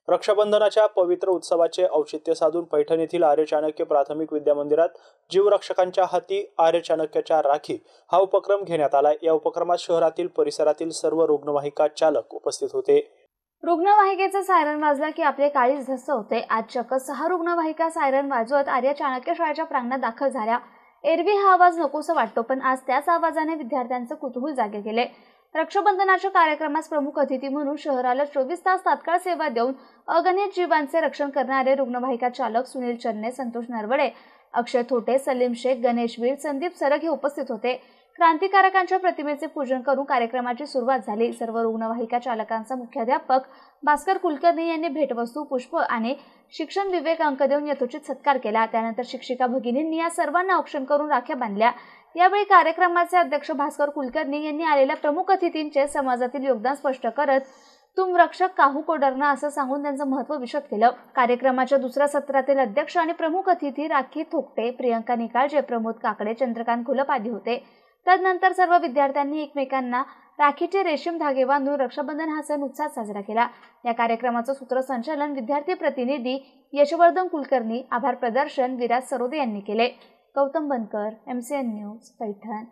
रक्षाबंधनाच्या पवित्र उत्सवाचे औचित्य साधून पैठण येथील आर्य चाणक्य प्राथमिक विद्यामंदिरात जीवरक्षकांच्या हाती आर्य चाणक्याच्या राखी हा उपक्रम घेण्यात आला। या उपक्रमात शहरातील परिसरातील सर्व रुग्णवाहिका चालक उपस्थित होते। रुग्णवाहिकेचे सायरन वाजला की आपले काळीज धस्स होते। आज चक्क 6 रुग्णवाहिका सायरन वाजवत आर्य चाणक्य शाळेच्या प्रांगणात दाखल झाल्या। एरवी हा आवाज नकोसा वाटतो, पण आज त्याच आवाजाने विद्यार्थ्यांचं कुतूहल जागे केले। रक्षाबंधनाच्या कार्यक्रमास प्रमुख अतिथी म्हणून शहराला 24 तास तात्काळ सेवा देऊन अगणित जीवांचे रक्षण करणारे रुग्णवाहिका चालक सुनील चन्ने, संतोष नरवडे, अक्षय थोटे, सलीम शेख, गणेश वीर, संदीप सरग हे उपस्थित होते। क्रांतिकारकांच्या प्रतिमेचे पूजन करून कार्यक्रमाची सुरुवात झाली। सर्व रुग्णवाहिका चालकांचा मुख्याध्यापक भास्कर कुलकर्णी यांनी भेटवस्तू, पुष्प आणि शिक्षण विवेक अंक देऊन यथोचित सत्कार केला। त्यानंतर शिक्षिका भगिनींनी या सर्वांना औक्षण करून राख्या बांधल्या। यावेळी कार्यक्रमाचे अध्यक्ष भास्कर कुलकर्णी यांनी आलेल्या प्रमुख अतिथींचे समाजातील योगदान स्पष्ट करत तुम रक्षक काहू को डरना असं सांगून त्यांचं महत्त्व विशद केलं। कार्यक्रमाच्या दुसऱ्या सत्रातील अध्यक्ष आणि प्रमुख अतिथी राखी थोकटे, प्रियंका निकाळजे, प्रमोद काकडे, चंद्रकांत खुलप आदी होते। तदनंतर सर्व विद्यार्थ्यांनी एकमेकांना राखीचे रेशीम धागे बांधून रक्षाबंधन हा सण उत्साहात साजरा केला। या कार्यक्रमाचं सूत्रसंचालन विद्यार्थी प्रतिनिधी यशवर्धन कुलकर्णी, आभार प्रदर्शन विराज सरोदे यांनी केले। गौतम बनकर, MCN न्यूज, पैठण।